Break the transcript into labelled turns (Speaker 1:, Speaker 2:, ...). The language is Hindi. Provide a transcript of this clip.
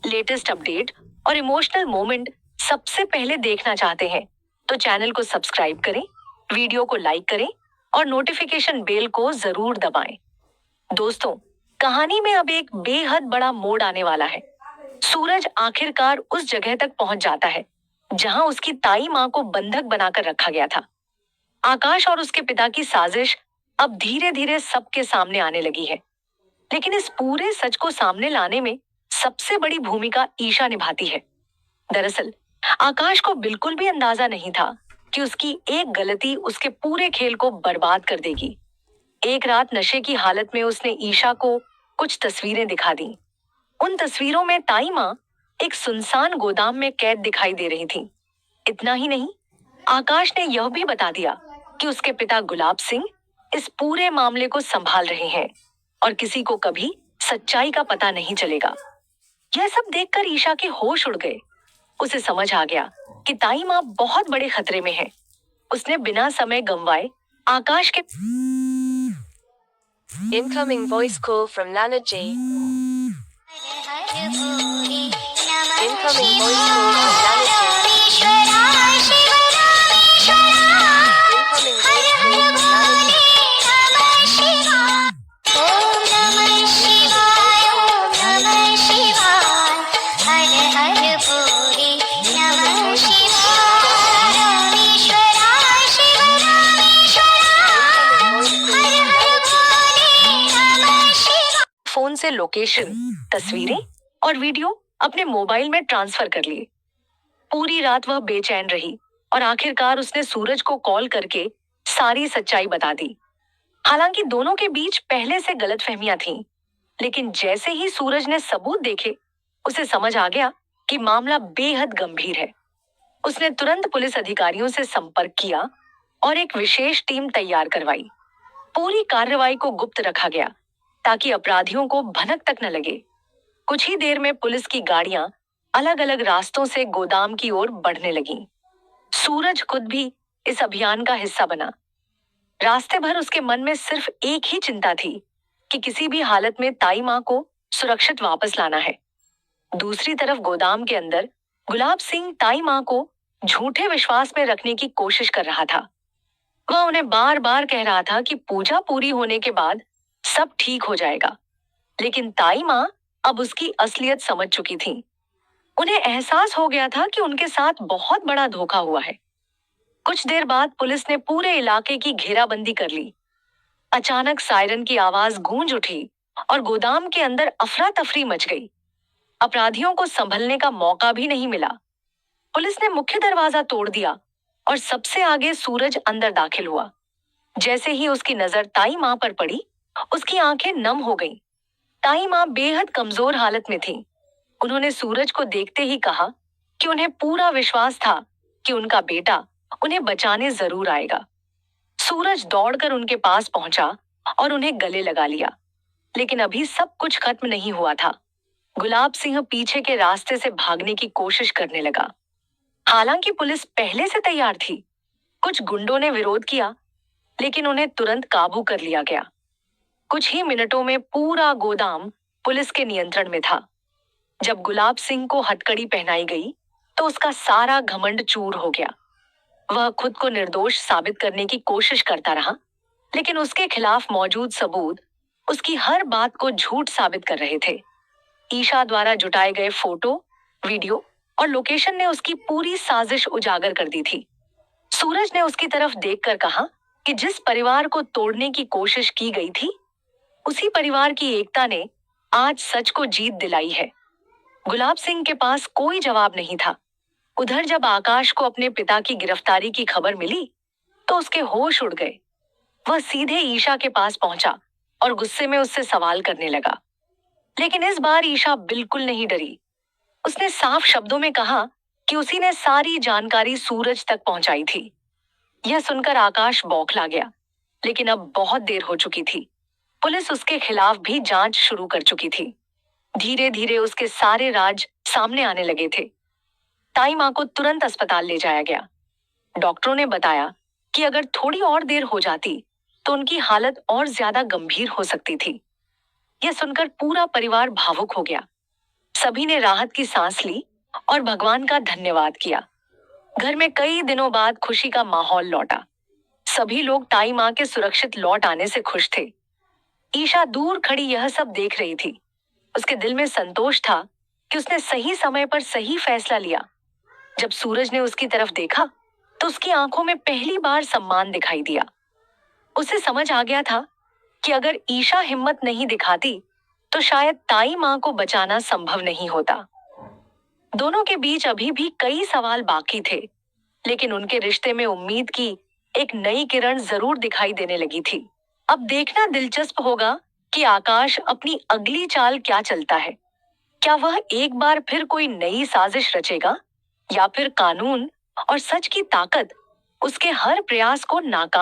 Speaker 1: लेटेस्ट अपडेट और इमोशनल मोमेंट सबसे पहले देखना चाहते हैं तो चैनल को सब्सक्राइब करें, वीडियो को लाइक करें और नोटिफिकेशन बेल को जरूर दबाएं। दोस्तों, कहानी में अब एक बेहद बड़ा मोड़ आने वाला है। सूरज आखिरकार उस जगह तक पहुंच जाता है जहां उसकी ताई मां को बंधक बनाकर रखा गया था। आकाश और उसके पिता की साजिश अब धीरे धीरे सबके सामने आने लगी है, लेकिन इस पूरे सच को सामने लाने में सबसे बड़ी भूमिका ईशा निभाती है। दरअसल आकाश को बिल्कुल भी अंदाजा नहीं था कि उसकी एक गलती उसके पूरे खेल को बर्बाद कर देगी। एक रात नशे की हालत में उसने ईशा को कुछ तस्वीरें दिखा दी। उन तस्वीरों में ताई मां एक सुनसान गोदाम में कैद दिखाई दे रही थी। इतना ही नहीं, आकाश ने यह भी बता दिया कि उसके पिता गुलाब सिंह इस पूरे मामले को संभाल रहे हैं और किसी को कभी सच्चाई का पता नहीं चलेगा। यह सब देखकर ईशा के होश उड़ गए। उसे समझ आ गया कि ताई मां बहुत बड़े खतरे में है। उसने बिना समय गंवाए आकाश के
Speaker 2: Incoming voice call from Nana G. Incoming voice call from Nana G. Incoming voice call from Nana G.
Speaker 1: Phone से लोकेशन, तस्वीरें और वीडियो अपने मोबाइल में ट्रांसफर कर लिए। पूरी रात वह बेचैन रही और आखिरकार उसने सूरज को कॉल करके सारी सच्चाई बता दी। हालांकि दोनों के बीच पहले से गलतफहमियां थीं, लेकिन जैसे ही सूरज ने सबूत देखे, उसे समझ आ गया कि मामला बेहद गंभीर है। उसने तुरंत पुलिस अधिकारियों से संपर्क किया और एक विशेष टीम तैयार करवाई। पूरी कार्रवाई को गुप्त रखा गया ताकि अपराधियों को भनक तक न लगे। कुछ ही देर में पुलिस की गाड़ियां अलग अलग रास्तों से गोदाम की ओर बढ़ने लगीं। सूरज खुद भी इस अभियान का हिस्सा बना। रास्ते भर उसके मन में सिर्फ एक ही चिंता थी कि किसी भी हालत में ताई मां को सुरक्षित वापस लाना है। दूसरी तरफ गोदाम के अंदर गुलाब सिंह ताई मां को झूठे विश्वास में रखने की कोशिश कर रहा था। वह उन्हें बार बार कह रहा था कि पूजा पूरी होने के बाद सब ठीक हो जाएगा, लेकिन ताई मां अब उसकी असलियत समझ चुकी थी। उन्हें एहसास हो गया था कि उनके साथ बहुत बड़ा धोखा हुआ है। कुछ देर बाद पुलिस ने पूरे इलाके की घेराबंदी कर ली। अचानक सायरन की आवाज गूंज उठी और गोदाम के अंदर अफरा तफरी मच गई। अपराधियों को संभलने का मौका भी नहीं मिला। पुलिस ने मुख्य दरवाजा तोड़ दिया और सबसे आगे सूरज अंदर दाखिल हुआ। जैसे ही उसकी नजर ताई मां पर पड़ी, उसकी आंखें नम हो गईं। ताई मां बेहद कमजोर हालत में थी। उन्होंने सूरज को देखते ही कहा कि उन्हें पूरा विश्वास था कि उनका बेटा उन्हें बचाने जरूर आएगा। सूरज दौड़कर उनके पास पहुंचा और उन्हें गले लगा लिया, लेकिन अभी सब कुछ खत्म नहीं हुआ था। गुलाब सिंह पीछे के रास्ते से भागने की कोशिश करने लगा। हालांकि पुलिस पहले से तैयार थी। कुछ गुंडों ने विरोध किया, लेकिन उन्हें तुरंत काबू कर लिया गया। कुछ ही मिनटों में पूरा गोदाम पुलिस के नियंत्रण में था। जब गुलाब सिंह को हथकड़ी पहनाई गई तो उसका सारा घमंड चूर हो गया। वह खुद को निर्दोष साबित करने की कोशिश करता रहा, लेकिन उसके खिलाफ मौजूद सबूत उसकी हर बात को झूठ साबित कर रहे थे। ईशा द्वारा जुटाए गए फोटो, वीडियो और लोकेशन ने उसकी पूरी साजिश उजागर कर दी थी। सूरज ने उसकी तरफ देखकर कहा कि जिस परिवार को तोड़ने की कोशिश की गई थी, उसी परिवार की एकता ने आज सच को जीत दिलाई है। गुलाब सिंह के पास कोई जवाब नहीं था। उधर जब आकाश को अपने पिता की गिरफ्तारी की खबर मिली तो उसके होश उड़ गए। वह सीधे ईशा के पास पहुंचा और गुस्से में उससे सवाल करने लगा। लेकिन इस बार ईशा बिल्कुल नहीं डरी। उसने साफ शब्दों में कहा कि उसी ने सारी जानकारी सूरज तक पहुंचाई थी। यह सुनकर आकाश बौखला गया, लेकिन अब बहुत देर हो चुकी थी। पुलिस उसके खिलाफ भी जांच शुरू कर चुकी थी। धीरे धीरे उसके सारे राज सामने आने लगे थे। ताई मां को तुरंत अस्पताल ले जाया गया। डॉक्टरों ने बताया कि अगर थोड़ी और देर हो जाती तो उनकी हालत और ज्यादा गंभीर हो सकती थी। यह सुनकर पूरा परिवार भावुक हो गया। सभी ने राहत की सांस ली और भगवान का धन्यवाद किया। घर में कई दिनों बाद खुशी का माहौल लौटा। सभी लोग ताई माँ के सुरक्षित लौट आने से खुश थे। ईशा दूर खड़ी यह सब देख रही थी। उसके दिल में संतोष था कि उसने सही समय पर सही फैसला लिया। जब सूरज ने उसकी तरफ देखा तो उसकी आंखों में पहली बार सम्मान दिखाई दिया। उसे समझ आ गया था कि अगर ईशा हिम्मत नहीं दिखाती तो शायद ताई माँ को बचाना संभव नहीं होता। दोनों के बीच अभी भी कई सवाल बाकी थे, लेकिन उनके रिश्ते में उम्मीद की एक नई किरण जरूर दिखाई देने लगी थी। अब देखना दिलचस्प होगा कि आकाश अपनी अगली चाल क्या चलता है। क्या वह एक बार फिर कोई नई साजिश रचेगा या फिर कानून और सच की ताकत उसके हर प्रयास को नाकाम